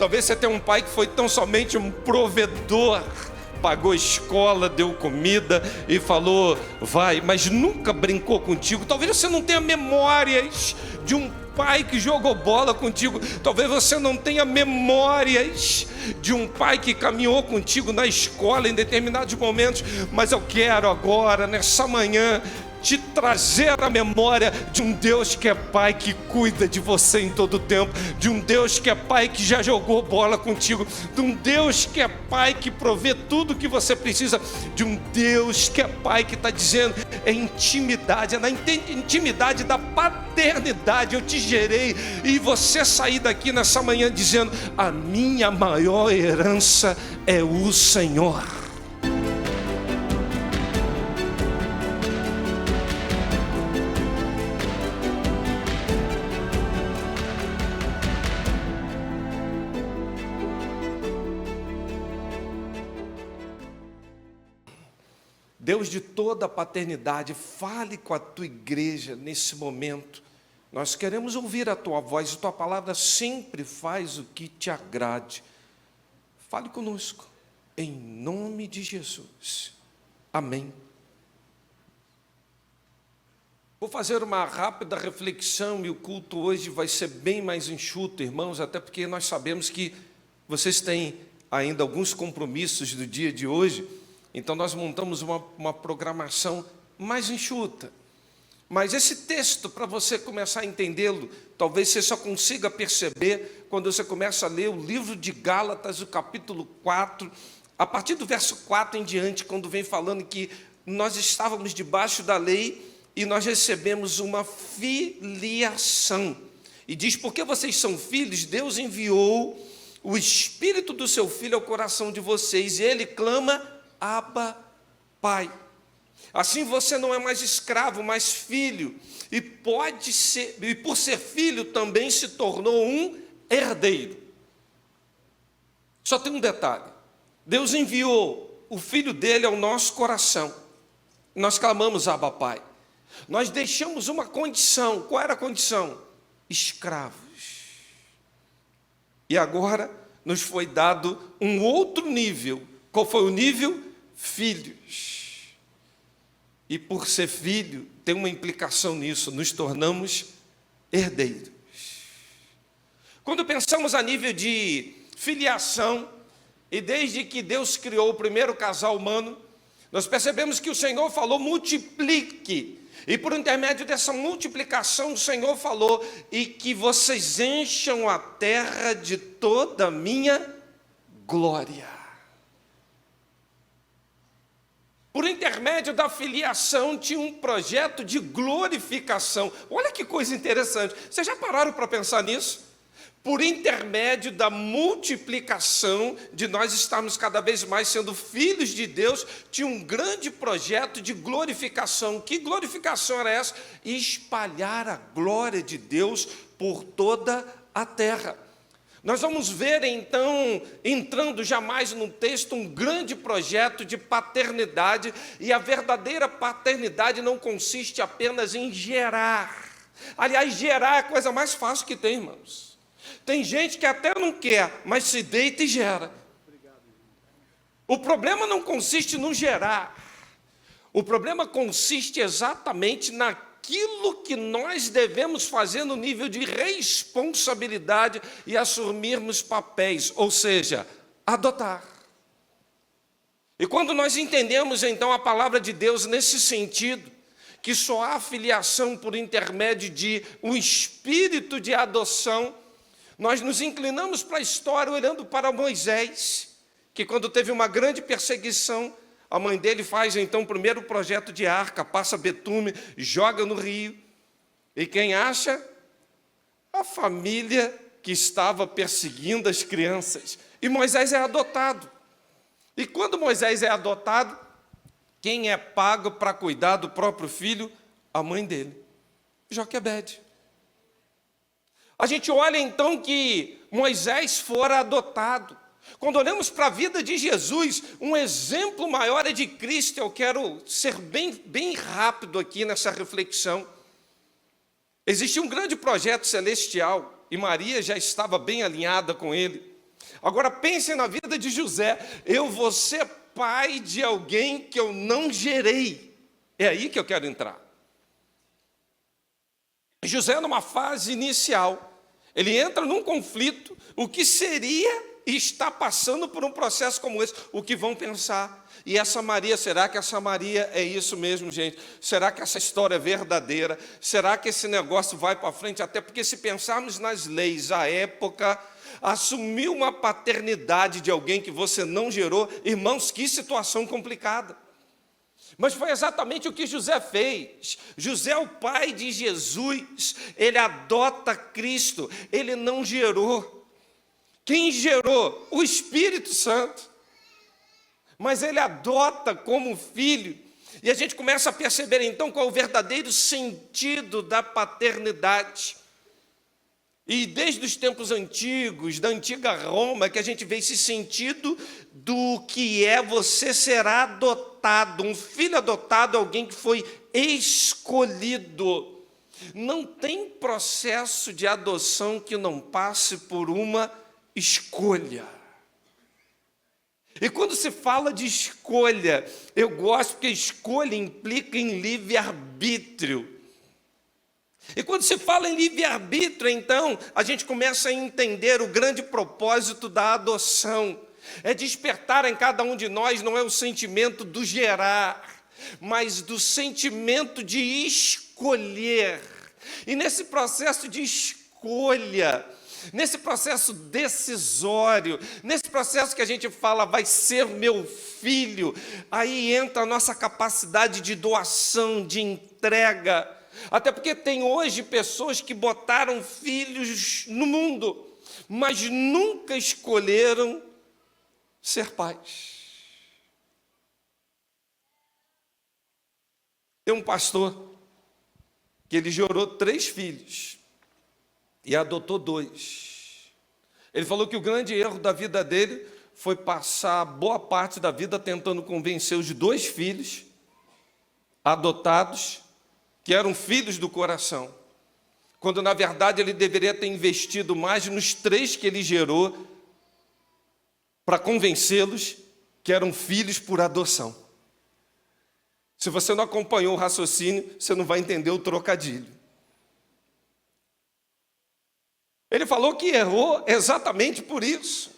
Talvez você tenha um pai que foi tão somente um provedor, pagou escola, deu comida e falou, vai, mas nunca brincou contigo. Talvez você não tenha memórias de um pai que jogou bola contigo. Talvez você não tenha memórias de um pai que caminhou contigo na escola em determinados momentos. Mas eu quero agora, nessa manhã, te trazer a memória de um Deus que é pai, que cuida de você em todo o tempo, de um Deus que é pai, que já jogou bola contigo, de um Deus que é pai, que provê tudo o que você precisa, de um Deus que é pai, que está dizendo, é intimidade, é na intimidade da paternidade, eu te gerei, e você sair daqui nessa manhã dizendo, a minha maior herança é o Senhor. Deus de toda a paternidade, fale com a tua igreja nesse momento. Nós queremos ouvir a tua voz, a tua palavra sempre faz o que te agrade. Fale conosco, em nome de Jesus. Amém. Vou fazer uma rápida reflexão e o culto hoje vai ser bem mais enxuto, irmãos, até porque nós sabemos que vocês têm ainda alguns compromissos do dia de hoje. Então nós montamos uma programação mais enxuta. Mas esse texto, para você começar a entendê-lo, talvez você só consiga perceber quando você começa a ler o livro de Gálatas, o capítulo 4, a partir do verso 4 em diante, quando vem falando que nós estávamos debaixo da lei e nós recebemos uma filiação. E diz, porque vocês são filhos, Deus enviou o Espírito do seu Filho ao coração de vocês, e Ele clama, Abba, Pai. Assim você não é mais escravo, mas filho, e por ser filho também se tornou um herdeiro. Só tem um detalhe, Deus enviou o Filho dele ao nosso coração, nós clamamos Abba, Pai. Nós deixamos uma condição, qual era a condição? Escravos. E agora nos foi dado um outro nível. Qual foi o nível? Filhos. E por ser filho, tem uma implicação nisso, nos tornamos herdeiros. Quando pensamos a nível de filiação, e desde que Deus criou o primeiro casal humano, nós percebemos que o Senhor falou, multiplique. E por intermédio dessa multiplicação, o Senhor falou, e que vocês encham a terra de toda a minha glória. Por intermédio da filiação, tinha um projeto de glorificação. Olha que coisa interessante. Vocês já pararam para pensar nisso? Por intermédio da multiplicação, de nós estarmos cada vez mais sendo filhos de Deus, tinha um grande projeto de glorificação. Que glorificação era essa? Espalhar a glória de Deus por toda a terra. Nós vamos ver, então, entrando jamais no texto, um grande projeto de paternidade, e a verdadeira paternidade não consiste apenas em gerar. Aliás, gerar é a coisa mais fácil que tem, irmãos. Tem gente que até não quer, mas se deita e gera. O problema não consiste no gerar. O problema consiste exatamente naquilo que nós devemos fazer no nível de responsabilidade e assumirmos papéis, ou seja, adotar. E quando nós entendemos então a palavra de Deus nesse sentido, que só há filiação por intermédio de um espírito de adoção, nós nos inclinamos para a história olhando para Moisés, que quando teve uma grande perseguição, a mãe dele faz então o primeiro projeto de arca, passa betume, joga no rio. E quem acha? A família que estava perseguindo as crianças. E Moisés é adotado. E quando Moisés é adotado, quem é pago para cuidar do próprio filho? A mãe dele, Joquebede. A gente olha então que Moisés fora adotado. Quando olhamos para a vida de Jesus, um exemplo maior é de Cristo. Eu quero ser bem rápido aqui nessa reflexão. Existia um grande projeto celestial, e Maria já estava bem alinhada com ele. Agora pense na vida de José. Eu vou ser pai de alguém que eu não gerei. É aí que eu quero entrar. José, numa fase inicial, ele entra num conflito. O que seria e está passando por um processo como esse? O que vão pensar? E essa Maria, será que essa Maria é isso mesmo, gente? Será que essa história é verdadeira? Será que esse negócio vai para frente? Até porque, se pensarmos nas leis à época, assumir uma paternidade de alguém que você não gerou, irmãos, que situação complicada. Mas foi exatamente o que José fez. José é o pai de Jesus, ele adota Cristo, ele não gerou. Quem gerou? O Espírito Santo. Mas ele adota como filho. E a gente começa a perceber então qual é o verdadeiro sentido da paternidade. E desde os tempos antigos, da antiga Roma, que a gente vê esse sentido do que é você ser adotado. Um filho adotado é alguém que foi escolhido. Não tem processo de adoção que não passe por uma escolha. E quando se fala de escolha, eu gosto porque escolha implica em livre-arbítrio. E quando se fala em livre-arbítrio, então, a gente começa a entender o grande propósito da adoção. É despertar em cada um de nós, não é o sentimento do gerar, mas do sentimento de escolher. E nesse processo de escolha, nesse processo decisório, nesse processo que a gente fala, vai ser meu filho, aí entra a nossa capacidade de doação, de entrega. Até porque tem hoje pessoas que botaram filhos no mundo, mas nunca escolheram ser pais. Tem um pastor que ele gerou 3 filhos e adotou 2. Ele falou que o grande erro da vida dele foi passar boa parte da vida tentando convencer os 2 filhos adotados, que eram filhos do coração, quando na verdade ele deveria ter investido mais nos 3 que ele gerou para convencê-los que eram filhos por adoção. Se você não acompanhou o raciocínio, você não vai entender o trocadilho. Ele falou que errou exatamente por isso.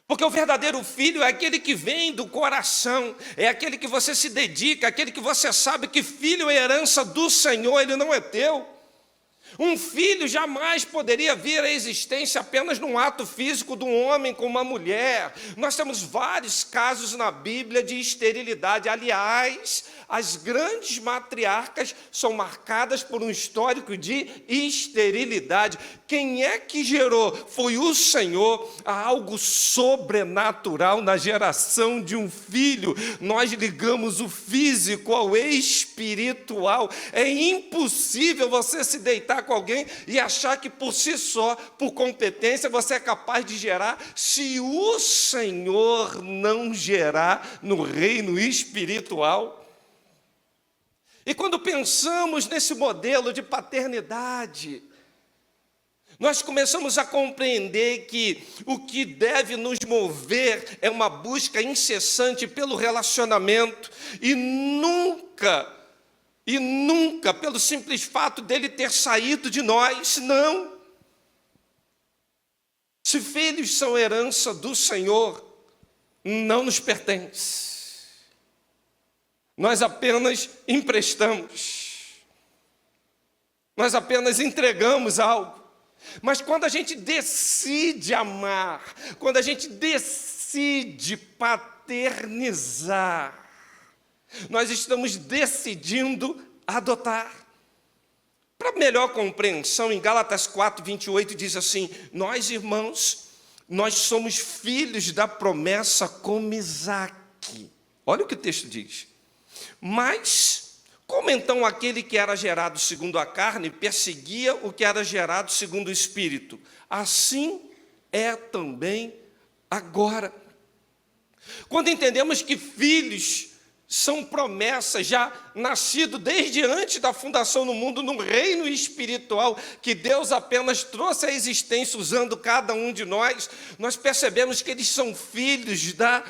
Porque o verdadeiro filho é aquele que vem do coração, é aquele que você se dedica, aquele que você sabe que filho é herança do Senhor, ele não é teu. Um filho jamais poderia vir à existência apenas num ato físico de um homem com uma mulher. Nós temos vários casos na Bíblia de esterilidade. Aliás, as grandes matriarcas são marcadas por um histórico de esterilidade. Quem é que gerou? Foi o Senhor. Há algo sobrenatural na geração de um filho. Nós ligamos o físico ao espiritual. É impossível você se deitar com alguém e achar que por si só, por competência, você é capaz de gerar, se o Senhor não gerar no reino espiritual. E quando pensamos nesse modelo de paternidade, nós começamos a compreender que o que deve nos mover é uma busca incessante pelo relacionamento e nunca, pelo simples fato dele ter saído de nós, não. Se filhos são herança do Senhor, não nos pertence. Nós apenas emprestamos. Nós apenas entregamos algo. Mas quando a gente decide amar, quando a gente decide paternizar, nós estamos decidindo adotar. Para melhor compreensão, em Gálatas 4:28 diz assim: nós, irmãos, nós somos filhos da promessa como Isaque. Olha o que o texto diz. Mas, como então aquele que era gerado segundo a carne perseguia o que era gerado segundo o Espírito, assim é também agora. Quando entendemos que filhos são promessas já nascido desde antes da fundação do mundo, num reino espiritual que Deus apenas trouxe à existência usando cada um de nós. Nós percebemos que eles são filhos da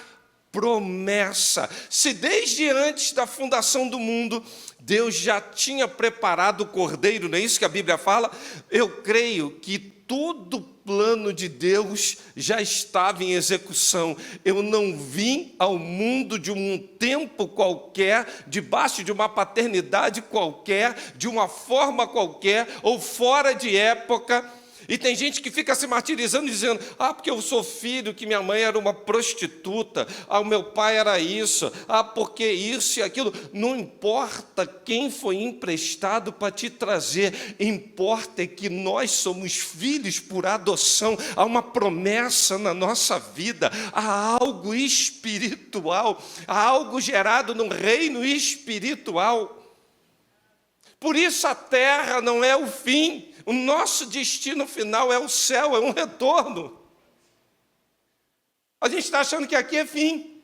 promessa. Se desde antes da fundação do mundo Deus já tinha preparado o cordeiro, não é isso que a Bíblia fala? Eu creio que todo o plano de Deus já estava em execução. Eu não vim ao mundo de um tempo qualquer, debaixo de uma paternidade qualquer, de uma forma qualquer, ou fora de época. E tem gente que fica se martirizando, dizendo, porque eu sou filho, que minha mãe era uma prostituta, o meu pai era isso, porque isso e aquilo. Não importa quem foi emprestado para te trazer, importa é que nós somos filhos por adoção, há uma promessa na nossa vida, há algo espiritual, há algo gerado no reino espiritual. Por isso a terra não é o fim. O nosso destino final é o céu, é um retorno. A gente está achando que aqui é fim.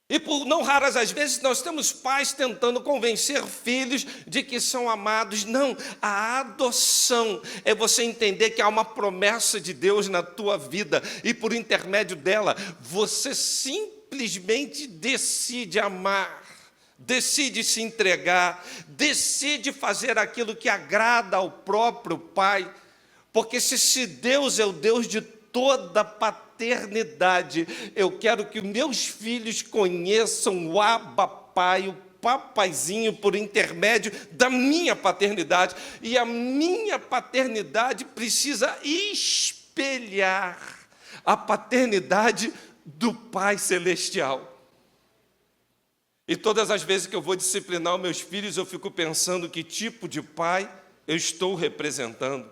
E por não raras às vezes nós temos pais tentando convencer filhos de que são amados. Não, a adoção é você entender que há uma promessa de Deus na tua vida e por intermédio dela você simplesmente decide amar. Decide se entregar, decide fazer aquilo que agrada ao próprio Pai, porque se Deus é o Deus de toda paternidade, eu quero que meus filhos conheçam o Abba Pai, o papaizinho por intermédio da minha paternidade, e a minha paternidade precisa espelhar a paternidade do Pai Celestial. E todas as vezes que eu vou disciplinar os meus filhos, eu fico pensando que tipo de pai eu estou representando.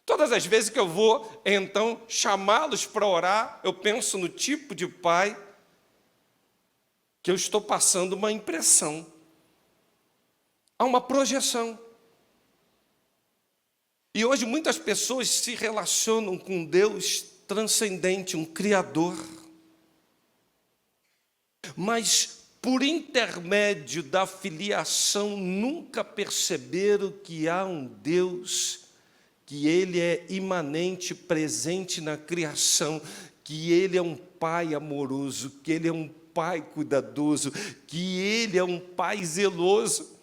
Todas as vezes que eu vou, então, chamá-los para orar, eu penso no tipo de pai que eu estou passando uma impressão. Há uma projeção. E hoje muitas pessoas se relacionam com Deus transcendente, um Criador. Mas, por intermédio da filiação, nunca perceberam que há um Deus, que Ele é imanente, presente na criação, que Ele é um Pai amoroso, que Ele é um Pai cuidadoso, que Ele é um Pai zeloso.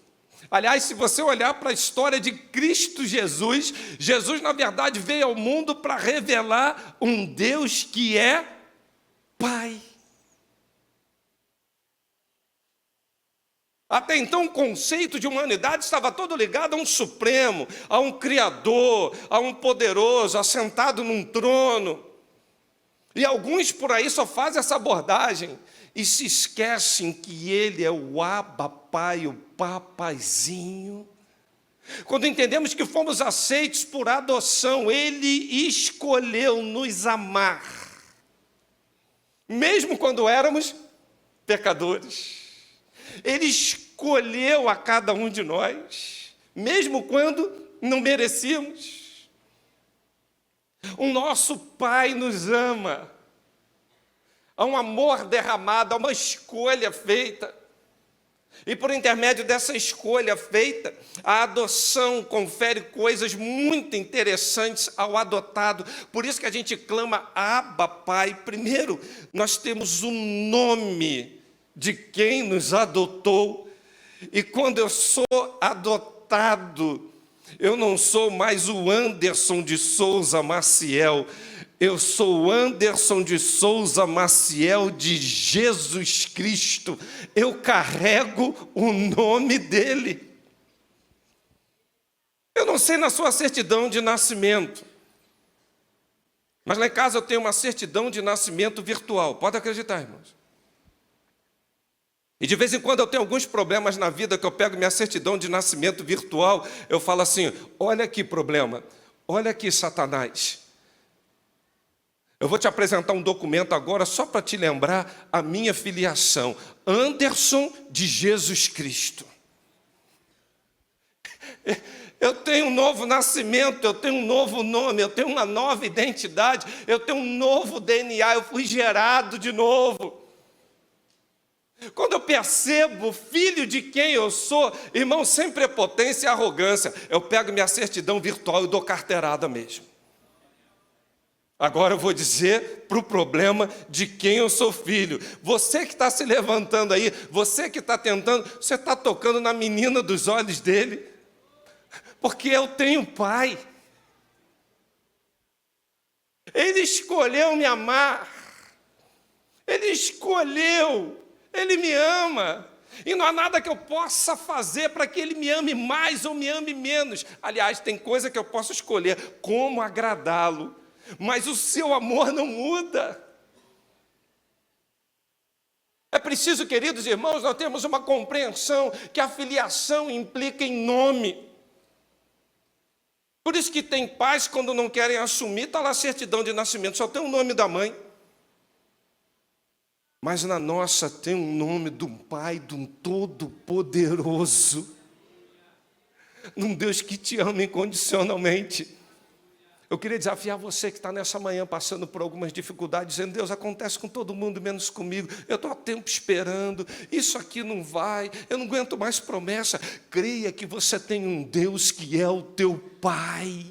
Aliás, se você olhar para a história de Cristo Jesus, Jesus, na verdade, veio ao mundo para revelar um Deus que é Pai. Até então, o conceito de humanidade estava todo ligado a um supremo, a um criador, a um poderoso, assentado num trono. E alguns por aí só fazem essa abordagem e se esquecem que Ele é o Abba Pai, o papaizinho. Quando entendemos que fomos aceitos por adoção, Ele escolheu nos amar, mesmo quando éramos pecadores. Ele escolheu a cada um de nós, mesmo quando não merecíamos. O nosso Pai nos ama. Há um amor derramado, há uma escolha feita. E por intermédio dessa escolha feita, a adoção confere coisas muito interessantes ao adotado. Por isso que a gente clama Abba Pai. Primeiro, nós temos o nome de quem nos adotou. E quando eu sou adotado, eu não sou mais o Anderson de Souza Maciel, eu sou o Anderson de Souza Maciel de Jesus Cristo. Eu carrego o nome dele. Eu não sei na sua certidão de nascimento, mas lá em casa eu tenho uma certidão de nascimento virtual. Pode acreditar, irmãos. E de vez em quando eu tenho alguns problemas na vida que eu pego minha certidão de nascimento virtual, eu falo assim, olha aqui problema, olha aqui Satanás. Eu vou te apresentar um documento agora só para te lembrar a minha filiação. Anderson de Jesus Cristo. Eu tenho um novo nascimento, eu tenho um novo nome, eu tenho uma nova identidade, eu tenho um novo DNA, eu fui gerado de novo. Quando eu percebo filho de quem eu sou, irmão, sem prepotência e arrogância, eu pego minha certidão virtual e dou carteirada mesmo. Agora eu vou dizer para o problema de quem eu sou filho. Você que está se levantando aí, você que está tentando, você está tocando na menina dos olhos dele, porque eu tenho pai. Ele escolheu me amar, ele escolheu, ele me ama. E não há nada que eu possa fazer para que ele me ame mais ou me ame menos. Aliás, tem coisa que eu posso escolher como agradá-lo, mas o seu amor não muda. É preciso, queridos irmãos, nós temos uma compreensão que a filiação implica em nome. Por isso que tem pais, quando não querem assumir, está lá a certidão de nascimento, só tem o nome da mãe. Mas na nossa tem um nome de um Pai, de um Todo-Poderoso, de um Deus que te ama incondicionalmente. Eu queria desafiar você que está nessa manhã passando por algumas dificuldades, dizendo: Deus, acontece com todo mundo, menos comigo. Eu estou há tempo esperando, isso aqui não vai, eu não aguento mais promessa. Creia que você tem um Deus que é o teu Pai.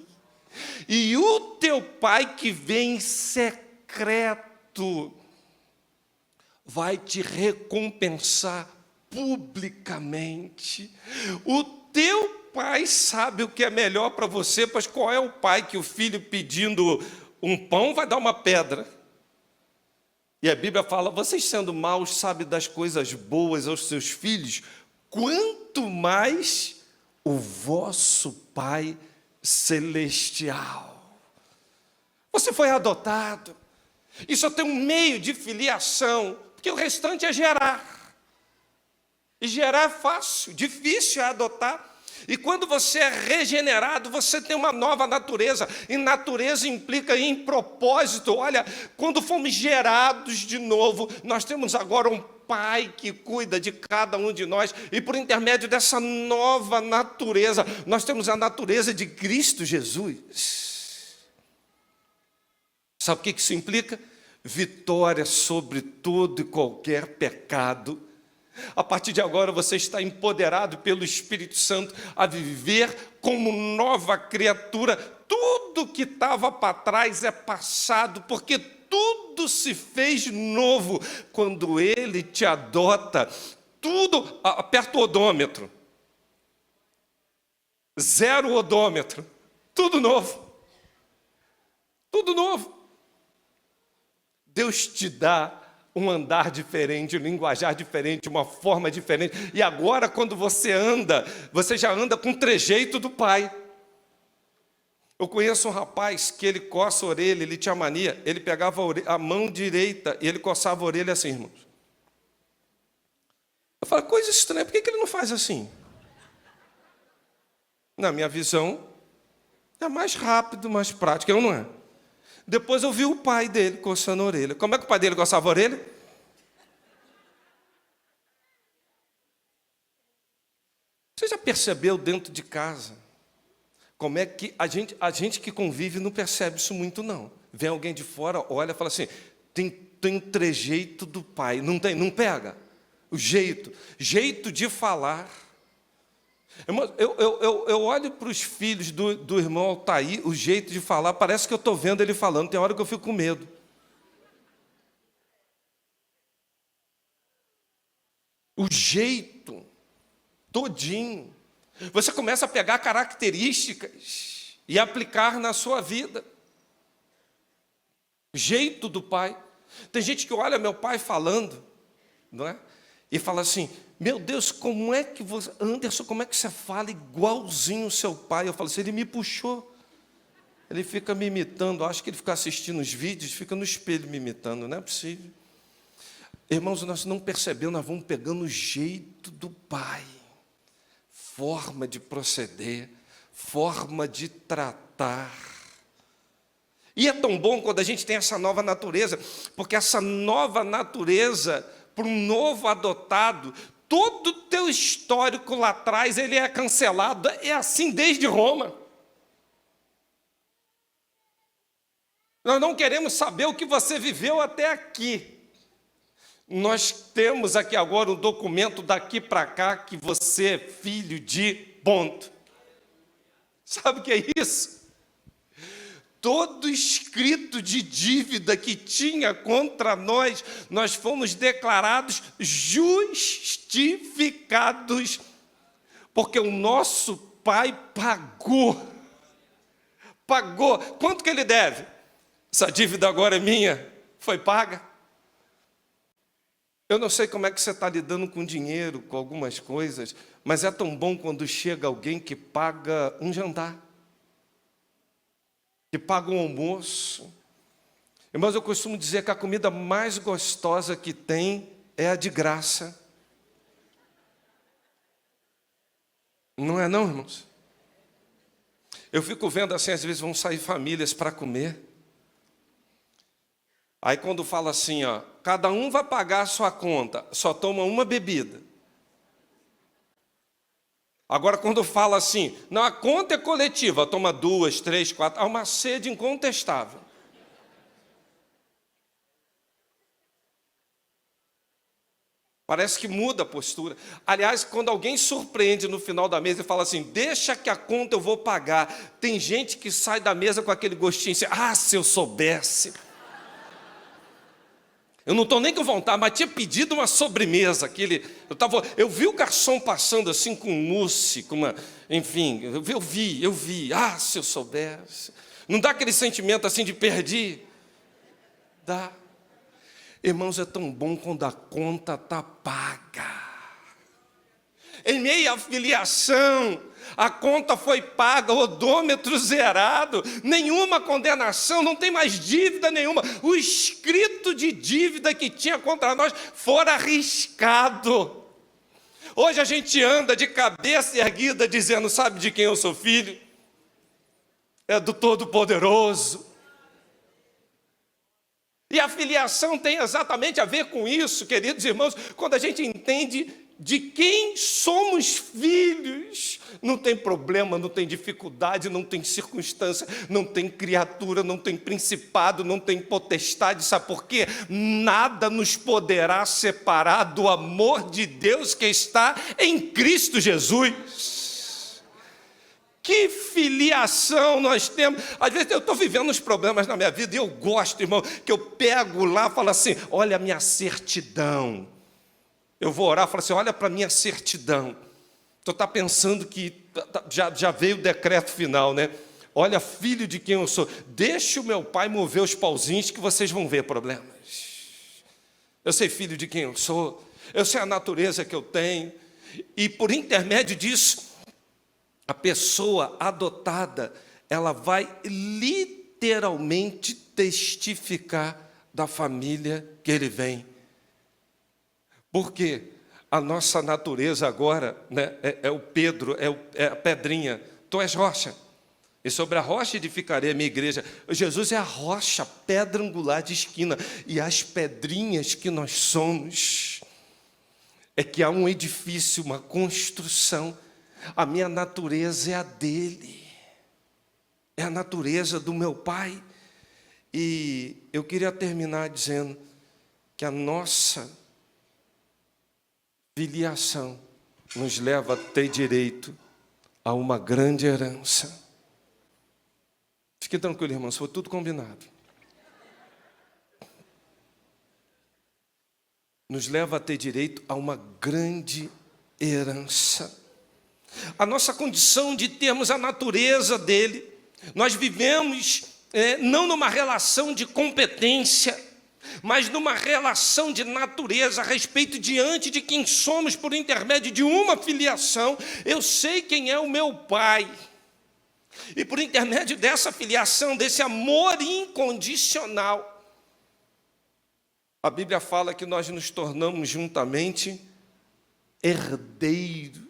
E o teu Pai que vem em secreto vai te recompensar publicamente. O teu Pai sabe o que é melhor para você, pois qual é o pai que o filho pedindo um pão vai dar uma pedra? E a Bíblia fala: vocês sendo maus sabem das coisas boas aos seus filhos, quanto mais o vosso Pai celestial. Você foi adotado, e só tem um meio de filiação, porque o restante é gerar. E gerar é fácil, difícil é adotar. E quando você é regenerado, você tem uma nova natureza. E natureza implica em propósito. Olha, quando fomos gerados de novo, nós temos agora um Pai que cuida de cada um de nós. E por intermédio dessa nova natureza, nós temos a natureza de Cristo Jesus. Sabe o que isso implica? Vitória sobre todo e qualquer pecado. A partir de agora você está empoderado pelo Espírito Santo a viver como nova criatura. Tudo que estava para trás é passado, porque tudo se fez novo quando Ele te adota. Tudo, aperta o odômetro. 0 odômetro. Tudo novo. Tudo novo. Deus te dá um andar diferente, um linguajar diferente, uma forma diferente. E agora, quando você anda, você já anda com o trejeito do Pai. Eu conheço um rapaz que ele coça a orelha, ele tinha mania, ele pegava a mão direita e ele coçava a orelha assim, irmãos. Eu falo: coisa estranha, por que ele não faz assim? Na minha visão, é mais rápido, mais prático, eu não é. Depois eu vi o pai dele coçando a orelha. Como é que o pai dele coçava a orelha? Você já percebeu dentro de casa como é que a gente que convive não percebe isso muito, não. Vem alguém de fora, olha e fala assim: tem trejeito do pai. Não tem, não pega. O jeito de falar. Eu olho para os filhos do irmão Altair, o jeito de falar, parece que eu estou vendo ele falando, tem hora que eu fico com medo. O jeito, todinho. Você começa a pegar características e aplicar na sua vida. O jeito do pai. Tem gente que olha meu pai falando, não é? E fala assim: meu Deus, como é que você, Anderson, como é que você fala igualzinho o seu pai? Eu falo assim: ele me puxou. Ele fica me imitando, acho que ele fica assistindo os vídeos, fica no espelho me imitando, não é possível. Irmãos, nós não percebemos, nós vamos pegando o jeito do pai. Forma de proceder, forma de tratar. E é tão bom quando a gente tem essa nova natureza, porque essa nova natureza, para um novo adotado, todo o teu histórico lá atrás, ele é cancelado. É assim desde Roma. Nós não queremos saber o que você viveu até aqui. Nós temos aqui agora um documento daqui para cá que você é filho de ponto. Sabe o que é isso? Todo escrito de dívida que tinha contra nós, nós fomos declarados justificados, porque o nosso Pai pagou. Pagou. Quanto que ele deve? Essa dívida agora é minha. Foi paga. Eu não sei como é que você está lidando com dinheiro, com algumas coisas, mas é tão bom quando chega alguém que paga um jantar, que paga um almoço. Irmãos, eu costumo dizer que a comida mais gostosa que tem é a de graça. Não é não, irmãos? Eu fico vendo assim, às vezes vão sair famílias para comer. Aí quando fala assim, ó, cada um vai pagar a sua conta, só toma uma bebida. Agora quando fala assim, não, a conta é coletiva, toma 2, 3, 4, há uma sede incontestável. Parece que muda a postura. Aliás, quando alguém surpreende no final da mesa e fala assim, deixa que a conta eu vou pagar, tem gente que sai da mesa com aquele gostinho assim, ah, se eu soubesse. Eu não estou nem com vontade, mas tinha pedido uma sobremesa. Eu vi o garçom passando assim com mousse, com uma, enfim, eu vi. Ah, se eu soubesse. Não dá aquele sentimento assim de perdi? Dá. Irmãos, é tão bom quando a conta está paga. Em meio à filiação, a conta foi paga, odômetro zerado, nenhuma condenação, não tem mais dívida nenhuma. O escrito de dívida que tinha contra nós fora arriscado. Hoje a gente anda de cabeça erguida dizendo, sabe de quem eu sou filho? É do Todo-Poderoso. E a filiação tem exatamente a ver com isso, queridos irmãos, quando a gente entende de quem somos filhos. Não tem problema, não tem dificuldade, não tem circunstância, não tem criatura, não tem principado, não tem potestade. Sabe por quê? Nada nos poderá separar do amor de Deus que está em Cristo Jesus. Que filiação nós temos. Às vezes eu estou vivendo uns problemas na minha vida e eu gosto, irmão, que eu pego lá e falo assim, olha a minha certidão. Eu vou orar e falo assim, olha para a minha certidão. Tu está pensando que já veio o decreto final, né? Olha, filho de quem eu sou. Deixa o meu pai mover os pauzinhos que vocês vão ver problemas. Eu sei filho de quem eu sou. Eu sei a natureza que eu tenho. E por intermédio disso, a pessoa adotada, ela vai literalmente testificar da família que ele vem. Porque a nossa natureza agora, né, é o Pedro, é a pedrinha. Tu és rocha, e sobre a rocha edificarei a minha igreja. Jesus é a rocha, pedra angular de esquina. E as pedrinhas que nós somos, é que há um edifício, uma construção. A minha natureza é a dele, é a natureza do meu Pai. E eu queria terminar dizendo que a nossa filiação nos leva a ter direito a uma grande herança. Fique tranquilo, irmãos, foi tudo combinado. Nos leva a ter direito a uma grande herança. A nossa condição de termos a natureza dele, nós vivemos não numa relação de competência, mas numa relação de natureza a respeito diante de quem somos por intermédio de uma filiação. Eu sei quem é o meu Pai. E por intermédio dessa filiação, desse amor incondicional, a Bíblia fala que nós nos tornamos juntamente herdeiros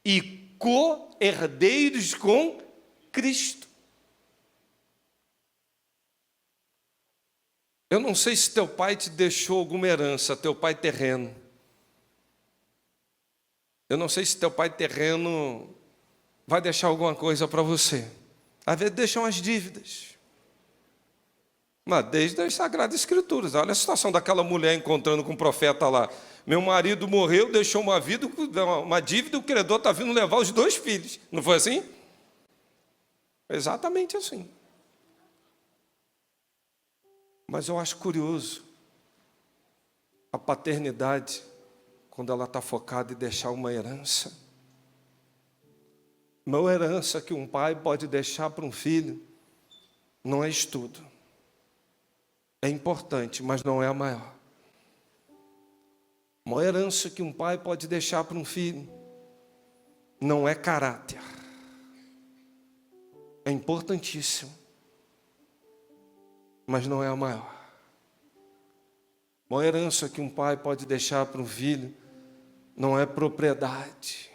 e co-herdeiros com Cristo. Eu não sei se teu pai te deixou alguma herança, teu pai terreno. Eu não sei se teu pai terreno vai deixar alguma coisa para você. Às vezes deixam as dívidas. Mas desde as Sagradas Escrituras. Olha a situação daquela mulher encontrando com o profeta lá. Meu marido morreu, deixou uma dívida, o credor está vindo levar os 2 filhos. Não foi assim? Exatamente assim. Mas eu acho curioso a paternidade, quando ela está focada em deixar uma herança. Uma herança que um pai pode deixar para um filho não é estudo. É importante, mas não é a maior. Uma herança que um pai pode deixar para um filho não é caráter. É importantíssimo, mas não é a maior. Uma herança que um pai pode deixar para um filho não é propriedade.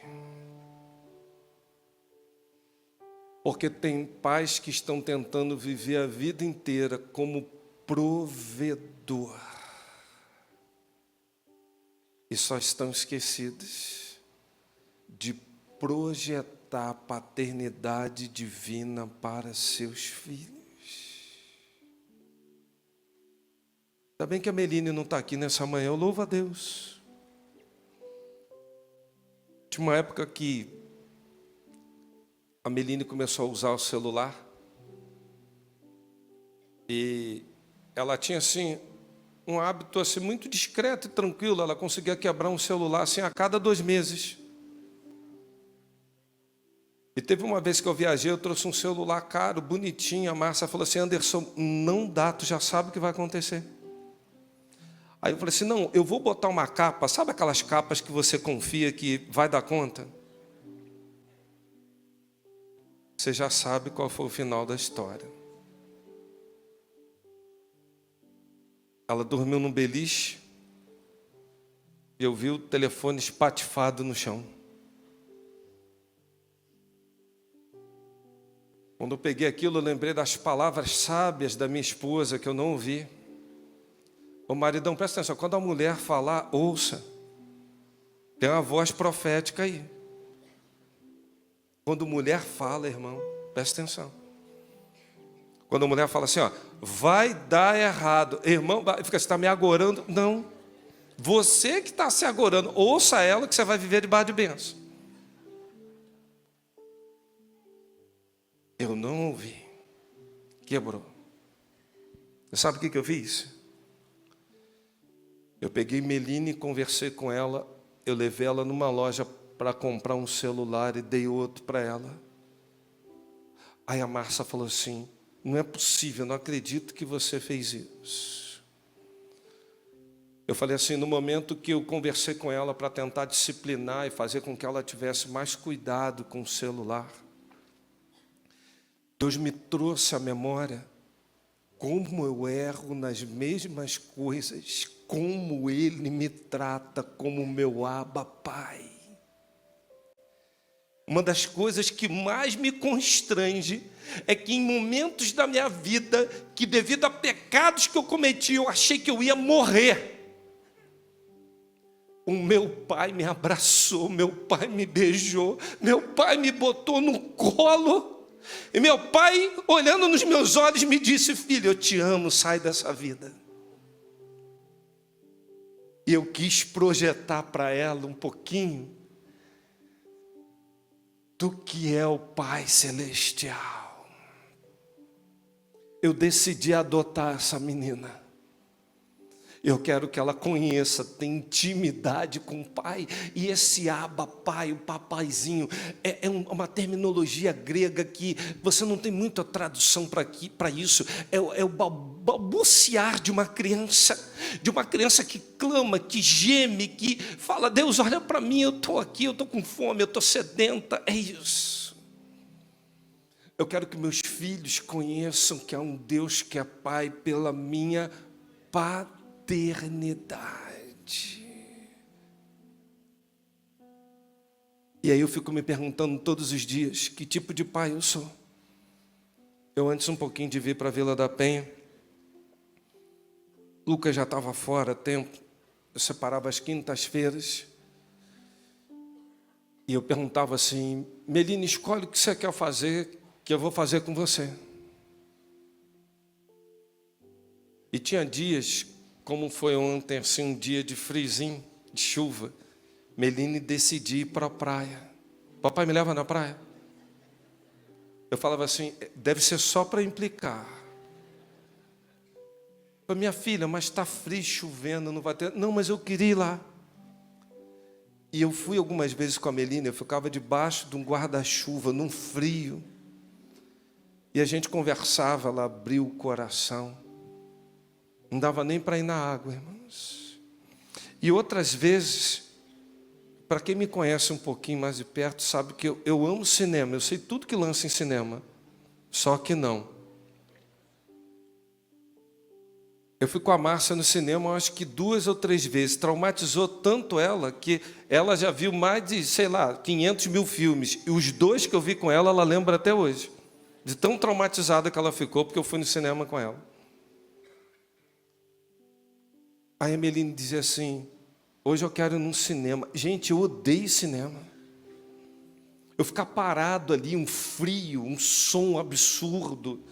Porque tem pais que estão tentando viver a vida inteira como provedor. E só estão esquecidos de projetar a paternidade divina para seus filhos. Ainda bem que a Meline não está aqui nessa manhã, eu louvo a Deus. Tinha uma época que a Meline começou a usar o celular e ela tinha assim um hábito assim muito discreto e tranquilo. Ela conseguia quebrar um celular assim a cada 2 meses. E teve uma vez que eu viajei, eu trouxe um celular caro, bonitinho. A Márcia falou assim: Anderson, não dá, tu já sabe o que vai acontecer. Aí eu falei assim: não, eu vou botar uma capa, sabe aquelas capas que você confia que vai dar conta? Você já sabe qual foi o final da história. Ela dormiu num beliche e eu vi o telefone espatifado no chão. Quando eu peguei aquilo, eu lembrei das palavras sábias da minha esposa que eu não ouvi. Ô maridão, presta atenção, quando a mulher falar, ouça. Tem uma voz profética aí. Quando mulher fala, irmão, presta atenção. Quando a mulher fala assim, ó, vai dar errado. Irmão, fica, você está me agorando? Não. Você que está se agorando, ouça ela que você vai viver debaixo de bênção. Eu não ouvi. Quebrou. Você sabe o que eu fiz? Eu peguei Meline e conversei com ela. Eu levei ela numa loja para comprar um celular e dei outro para ela. Aí a Márcia falou assim: não é possível, não acredito que você fez isso. Eu falei assim, no momento que eu conversei com ela para tentar disciplinar e fazer com que ela tivesse mais cuidado com o celular, Deus me trouxe à memória como eu erro nas mesmas coisas, como Ele me trata como meu Abba Pai. Uma das coisas que mais me constrange é que em momentos da minha vida, que devido a pecados que eu cometi, eu achei que eu ia morrer. O meu pai me abraçou, meu pai me beijou, meu pai me botou no colo. E meu pai, olhando nos meus olhos, me disse: filho, eu te amo, sai dessa vida. E eu quis projetar para ela um pouquinho do que é o Pai Celestial. Eu decidi adotar essa menina. Eu quero que ela conheça, tenha intimidade com o Pai. E esse Abba Pai, o papaizinho, é uma terminologia grega que você não tem muita tradução para isso. É o balbuciar de uma criança que clama, que geme, que fala: Deus, olha para mim, eu estou aqui, eu estou com fome, eu estou sedenta. É isso. Eu quero que meus filhos conheçam que há um Deus que é Pai pela minha paternidade. E aí eu fico me perguntando todos os dias: que tipo de pai eu sou? Eu antes um pouquinho de vir para a Vila da Penha, Lucas já estava fora há tempo. Eu separava as quintas-feiras e eu perguntava assim: Meline, escolhe o que você quer fazer, que eu vou fazer com você. E tinha dias, como foi ontem, assim, um dia de friozinho, de chuva, Meline decidiu ir para a praia. Papai, me leva na praia? Eu falava assim, deve ser só para implicar. Para minha filha, mas está frio, chovendo, não vai ter... Não, mas eu queria ir lá. E eu fui algumas vezes com a Meline, eu ficava debaixo de um guarda-chuva, num frio. E a gente conversava, ela abriu o coração. Não dava nem para ir na água, irmãos. E outras vezes, para quem me conhece um pouquinho mais de perto, sabe que eu amo cinema, eu sei tudo que lança em cinema, só que não. Eu fui com a Márcia no cinema, acho que 2 ou 3 vezes, traumatizou tanto ela, que ela já viu mais de, 500 mil filmes, e os 2 que eu vi com ela lembra até hoje, de tão traumatizada que ela ficou, porque eu fui no cinema com ela. Aí a Meline dizia assim, hoje eu quero ir num cinema. Gente, eu odeio cinema. Eu ficar parado ali, um frio, um som absurdo.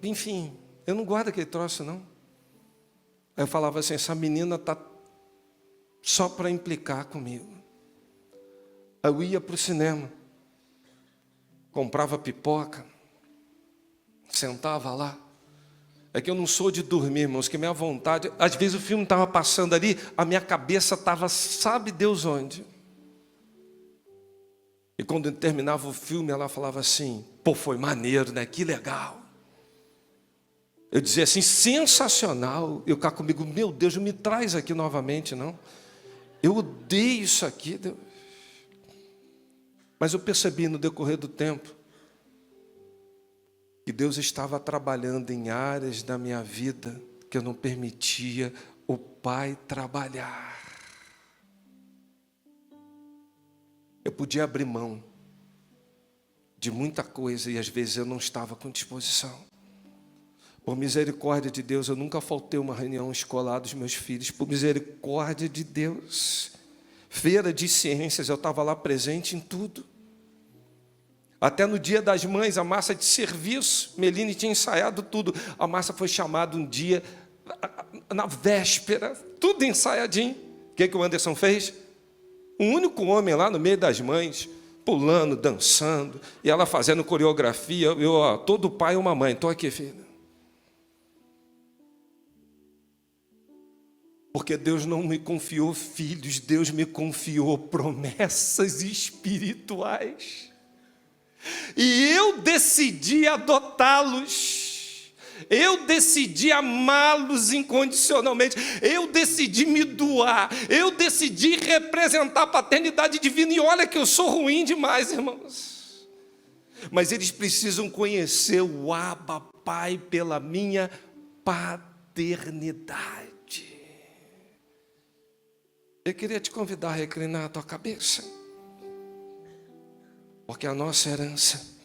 Enfim, eu não guardo aquele troço, não. Aí eu falava assim, essa menina está só para implicar comigo. Aí eu ia para o cinema, comprava pipoca, sentava lá. É que eu não sou de dormir, irmãos, que minha vontade... Às vezes o filme estava passando ali, a minha cabeça estava, sabe Deus onde. E quando terminava o filme, ela falava assim, pô, foi maneiro, né? Que legal. Eu dizia assim, sensacional. Eu cá comigo, meu Deus, não me traz aqui novamente, não. Eu odeio isso aqui, Deus. Mas eu percebi no decorrer do tempo, que Deus estava trabalhando em áreas da minha vida que eu não permitia o Pai trabalhar. Eu podia abrir mão de muita coisa e às vezes eu não estava com disposição. Por misericórdia de Deus, eu nunca faltei uma reunião escolar dos meus filhos. Por misericórdia de Deus. Feira de ciências, eu estava lá presente em tudo. Até no dia das mães, a Márcia de serviço, Meline tinha ensaiado tudo. A Márcia foi chamada um dia, na véspera, tudo ensaiadinho. O que o Anderson fez? Um único homem lá no meio das mães, pulando, dançando, e ela fazendo coreografia. Todo pai é uma mãe, estou aqui, filha. Porque Deus não me confiou filhos, Deus me confiou promessas espirituais. E eu decidi adotá-los, eu decidi amá-los incondicionalmente, eu decidi me doar, eu decidi representar a paternidade divina. E olha que eu sou ruim demais, irmãos. Mas eles precisam conhecer o Abba Pai pela minha paternidade. Eu queria te convidar a reclinar a tua cabeça. Porque a nossa herança,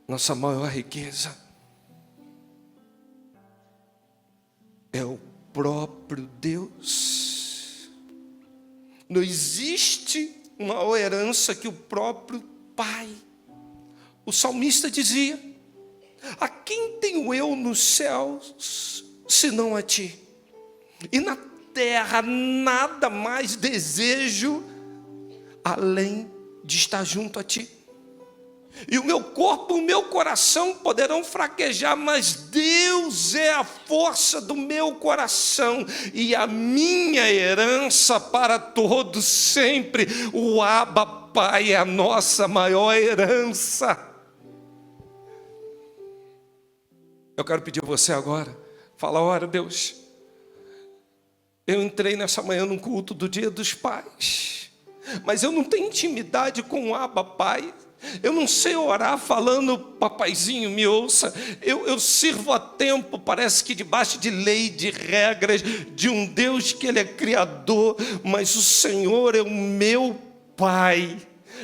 nossa maior riqueza, é o próprio Deus. Não existe uma herança que o próprio Pai. O salmista dizia, a quem tenho eu nos céus, senão a ti? E na terra nada mais desejo, além de estar junto a ti. E o meu corpo e o meu coração poderão fraquejar, mas Deus é a força do meu coração e a minha herança para todos sempre. O Abba Pai é a nossa maior herança. Eu quero pedir a você agora, fala, ora Deus, eu entrei nessa manhã num culto do Dia dos Pais, mas eu não tenho intimidade com o Abba Pai. Eu não sei orar falando, papaizinho, me ouça. Eu sirvo a tempo, parece que debaixo de lei, de regras, de um Deus que Ele é Criador, mas o Senhor é o meu Pai,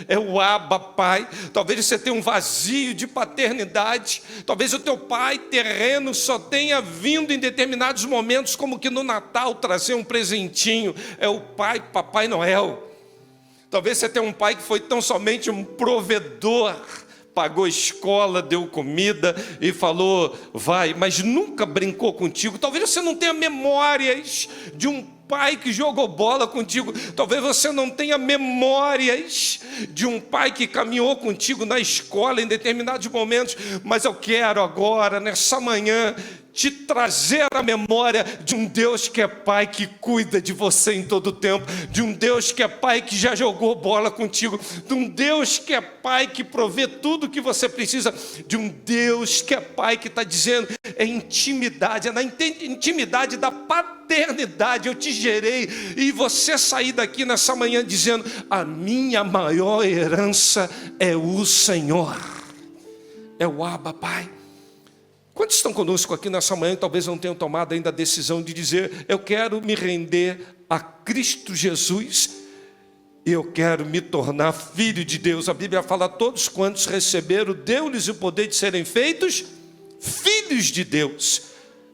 é o Abba Pai. Talvez você tenha um vazio de paternidade, talvez o teu pai terreno só tenha vindo em determinados momentos, como que no Natal trazer um presentinho, é o pai, Papai Noel. Talvez você tenha um pai que foi tão somente um provedor pagou escola, deu comida e falou, vai, mas nunca brincou contigo. Talvez você não tenha memórias de um pai que jogou bola contigo. Talvez você não tenha memórias de um pai que caminhou contigo na escola em determinados momentos, mas eu quero agora, nessa manhã, te trazer a memória de um Deus que é pai, que cuida de você em todo o tempo, de um Deus que é pai, que já jogou bola contigo, de um Deus que é pai, que provê tudo o que você precisa, de um Deus que é pai, que está dizendo, é intimidade, é na intimidade da paternidade, eu te gerei, e você sair daqui nessa manhã dizendo, a minha maior herança é o Senhor, é o Abba, Pai. Quantos estão conosco aqui nessa manhã e talvez não tenham tomado ainda a decisão de dizer, eu quero me render a Cristo Jesus, e eu quero me tornar filho de Deus. A Bíblia fala, todos quantos receberam, deu-lhes o poder de serem feitos filhos de Deus.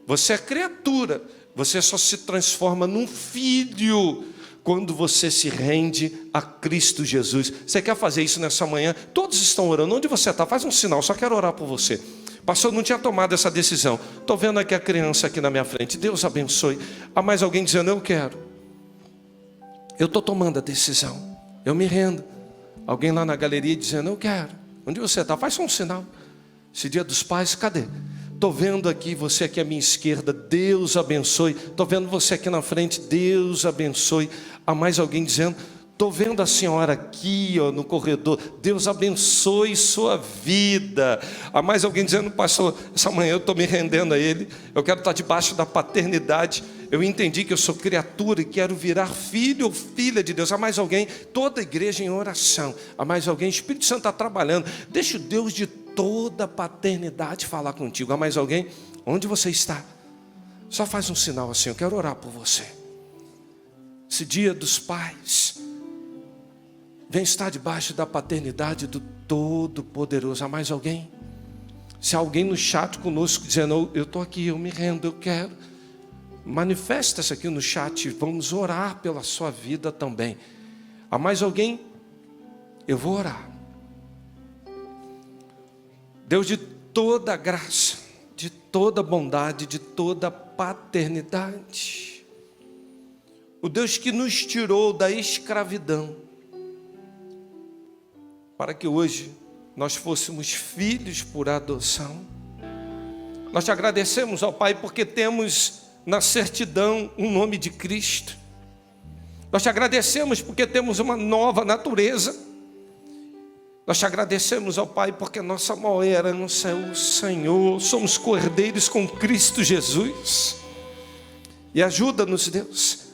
Você é criatura, você só se transforma num filho quando você se rende a Cristo Jesus. Você quer fazer isso nessa manhã? Todos estão orando, onde você está? Faz um sinal, só quero orar por você. Pastor, não tinha tomado essa decisão. Estou vendo aqui a criança aqui na minha frente. Deus abençoe. Há mais alguém dizendo, eu quero. Eu estou tomando a decisão. Eu me rendo. Alguém lá na galeria dizendo, eu quero. Onde você está? Faz um sinal. Esse dia dos pais, cadê? Estou vendo aqui você aqui à minha esquerda. Deus abençoe. Estou vendo você aqui na frente. Deus abençoe. Há mais alguém dizendo, estou vendo a senhora aqui no corredor, Deus abençoe sua vida. Há mais alguém dizendo, pastor, essa manhã eu estou me rendendo a Ele, eu quero estar debaixo da paternidade, eu entendi que eu sou criatura e quero virar filho ou filha de Deus. Há mais alguém? Toda a igreja em oração. Há mais alguém? O Espírito Santo está trabalhando, deixa o Deus de toda a paternidade falar contigo. Há mais alguém? Onde você está? Só faz um sinal assim, eu quero orar por você. Esse dia dos pais, vem estar debaixo da paternidade do Todo-Poderoso. Há mais alguém? Se há alguém no chat conosco dizendo, eu estou aqui, eu me rendo, eu quero, manifesta-se aqui no chat, vamos orar pela sua vida também. Há mais alguém? Eu vou orar. Deus de toda graça, de toda bondade, de toda paternidade, o Deus que nos tirou da escravidão, para que hoje nós fôssemos filhos por adoção. Nós te agradecemos, ó Pai, porque temos na certidão o nome de Cristo. Nós te agradecemos porque temos uma nova natureza. Nós te agradecemos, ó Pai, porque nossa maior herança é o Senhor. Somos cordeiros com Cristo Jesus. E ajuda-nos, Deus,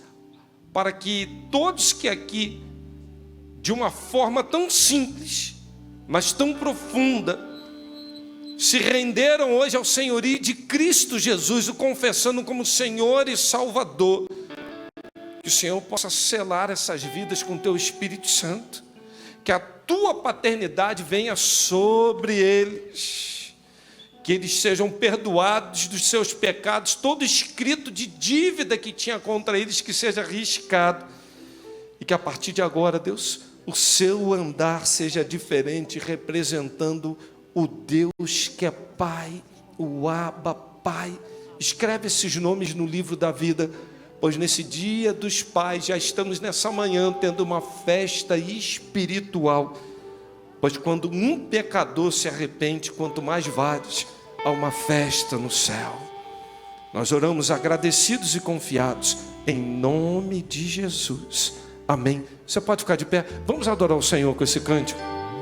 para que todos que aqui, de uma forma tão simples, mas tão profunda, se renderam hoje ao senhorio de Cristo Jesus, o confessando como Senhor e Salvador, que o Senhor possa selar essas vidas com Teu Espírito Santo, que a Tua paternidade venha sobre eles, que eles sejam perdoados dos seus pecados, todo escrito de dívida que tinha contra eles, que seja riscado, e que a partir de agora, Deus, o seu andar seja diferente, representando o Deus que é Pai, o Abba, Pai. Escreve esses nomes no livro da vida, pois nesse dia dos pais, já estamos nessa manhã tendo uma festa espiritual, pois quando um pecador se arrepende, quanto mais vários, há uma festa no céu. Nós oramos agradecidos e confiados, em nome de Jesus. Amém. Você pode ficar de pé. Vamos adorar o Senhor com esse cântico.